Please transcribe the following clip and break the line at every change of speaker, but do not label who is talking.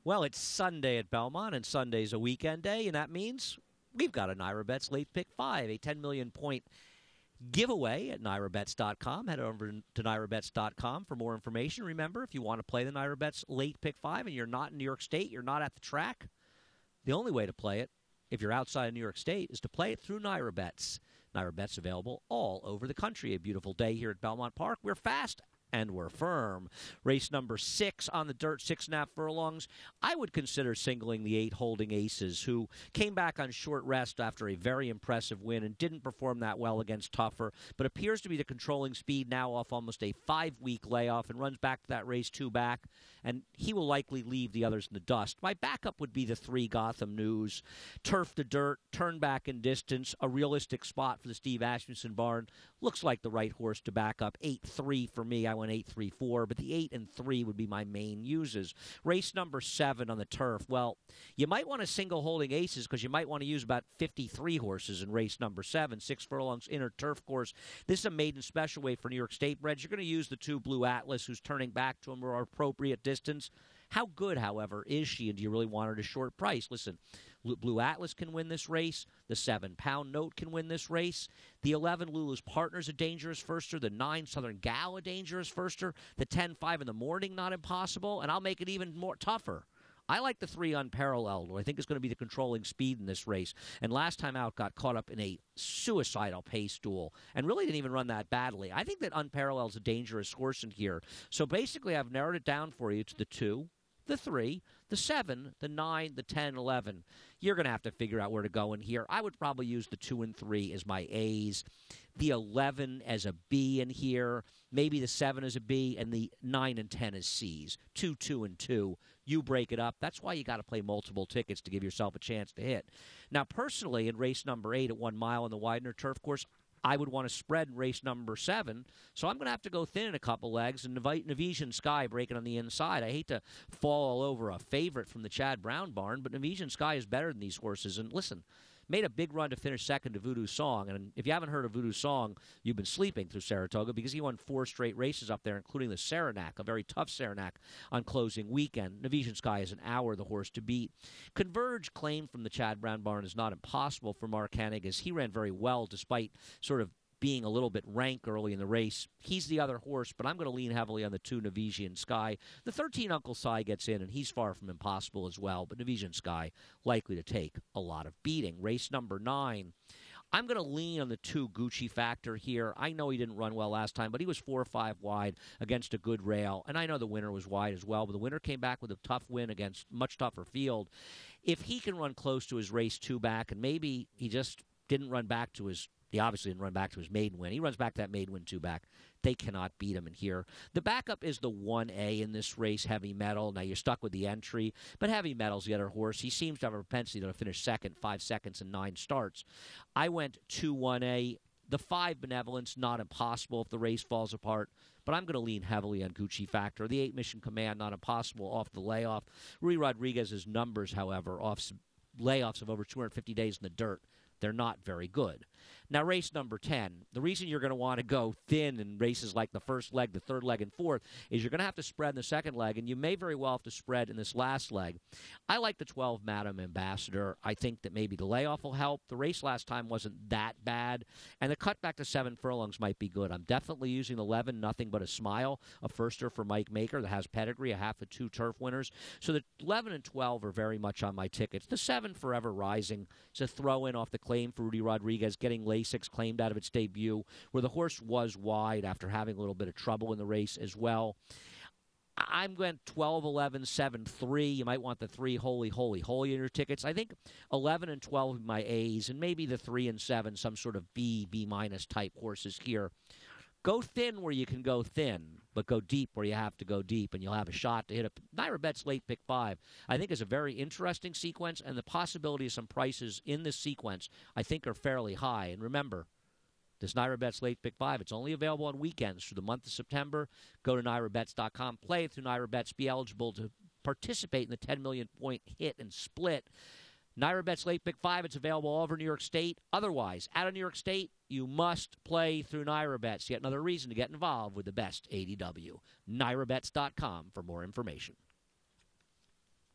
Well, it's Sunday at Belmont, and Sunday's a weekend day, and that means we've got a NYRA Bets Late Pick 5, a 10 million point giveaway at NYRABets.com. Head over to NYRABets.com for more information. Remember, if you want to play the NYRA Bets Late Pick 5 and you're not in New York State, you're not at the track, the only way to play it, if you're outside of New York State, is to play it through NYRA Bets. NYRA Bets available all over the country. A beautiful day here at Belmont Park. We're fast and we're firm. Race number 6 on the dirt, 6.5 furlongs. I would consider singling the 8 Holding Aces, who came back on short rest after a very impressive win and didn't perform that well against Tougher, but appears to be the controlling speed now off almost a 5-week layoff and runs back to that race 2 back, and he will likely leave the others in the dust. My backup would be the 3 Gotham News. Turf to dirt, turn back in distance, a realistic spot for the Steve Asmussen barn. Looks like the right horse to back up. 8-3 for me. I went 8-3-4, but the 8 and 3 would be my main uses. Race number 7 on the turf. Well, you might want to single Holding Aces because you might want to use about 53 horses in race number 7, 6 furlongs inner turf course. This is a maiden special weight for New York State breds. You're going to use the 2 Blue Atlas, who's turning back to a more appropriate distance. How good, however, is she, and do you really want her at a short price? Listen, Blue Atlas can win this race. The 7-Pound Note can win this race. The 11 Lulu's Partner's a dangerous firster. The 9 Southern Gal a dangerous firster. The 10-5 in the morning, not impossible. And I'll make it even more tougher. I like the 3 Unparalleled, who I think is going to be the controlling speed in this race. And last time out got caught up in a suicidal pace duel and really didn't even run that badly. I think that Unparalleled is a dangerous horse in here. So basically I've narrowed it down for you to the 2, the 3, the 7, the 9, the 10, 11. You're going to have to figure out where to go in here. I would probably use the 2 and 3 as my A's, the 11 as a B in here, maybe the 7 as a B, and the 9 and 10 as C's. 2, 2, and 2. You break it up. That's why you got to play multiple tickets to give yourself a chance to hit. Now, personally, in race number 8 at 1 mile on the Widener turf course, I would want to spread in race number 7, so I'm going to have to go thin in a couple legs and invite Nevesian Sky breaking on the inside. I hate to fall all over a favorite from the Chad Brown barn, but Nevesian Sky is better than these horses. And listen, made a big run to finish second to Voodoo Song. And if you haven't heard of Voodoo Song, you've been sleeping through Saratoga because he won 4 straight races up there, including the Saranac, a very tough Saranac on closing weekend. Nevesian Sky is an hour the horse to beat. Converge claim from the Chad Brown barn is not impossible for Mark Hennig, as he ran very well despite sort of being a little bit rank early in the race. He's the other horse, but I'm going to lean heavily on the 2 Nevesian Sky. The 13 Uncle Si gets in, and he's far from impossible as well, but Nevesian Sky likely to take a lot of beating. Race number 9. I'm going to lean on the 2 Gucci Factor here. I know he didn't run well last time, but he was 4 or 5 wide against a good rail, and I know the winner was wide as well, but the winner came back with a tough win against much tougher field. If he can run close to his race 2 back, and maybe he just didn't run back to his He obviously didn't run back to his maiden win. He runs back to that maiden win 2 back. They cannot beat him in here. The backup is the 1A in this race, Heavy Metal. Now, you're stuck with the entry, but Heavy Metal's the other horse. He seems to have a propensity to finish second, 5 seconds, and 9 starts. I went 2-1A. The 5 Benevolence, not impossible if the race falls apart, but I'm going to lean heavily on Gucci Factor. The 8 Mission Command, not impossible off the layoff. Rui Rodriguez's numbers, however, off layoffs of over 250 days in the dirt, they're not very good. Now, race number 10, the reason you're going to want to go thin in races like the first leg, the third leg, and fourth is you're going to have to spread in the second leg, and you may very well have to spread in this last leg. I like the 12 Madam Ambassador. I think that maybe the layoff will help. The race last time wasn't that bad, and the cut back to 7 furlongs might be good. I'm definitely using 11, Nothing But a Smile, a firster for Mike Maker that has pedigree, a half of 2 turf winners. So the 11 and 12 are very much on my tickets. The 7, Forever Rising, is a throw-in off the claim for Rudy Rodriguez, getting Lasix claimed out of its debut, where the horse was wide after having a little bit of trouble in the race as well. I'm going 12, 11, 7, 3. You might want the 3 Holy, Holy, Holy in your tickets. I think 11 and 12 are my A's, and maybe the 3 and 7, some sort of B, B-minus type horses here. Go thin where you can go thin, but go deep where you have to go deep, and you'll have a shot to hit a NYRA Bets Late Pick 5. I think is a very interesting sequence, and the possibility of some prices in this sequence I think are fairly high. And remember, this NYRA Bets Late Pick 5, it's only available on weekends through the month of September. Go to NYRABets.com, play it through NYRA Bets, be eligible to participate in the 10 million point hit and split. NYRA Bets Late Pick 5, it's available all over New York State. Otherwise, out of New York State, you must play through NYRA Bets. Yet another reason to get involved with the best ADW. NYRABets.com for more information.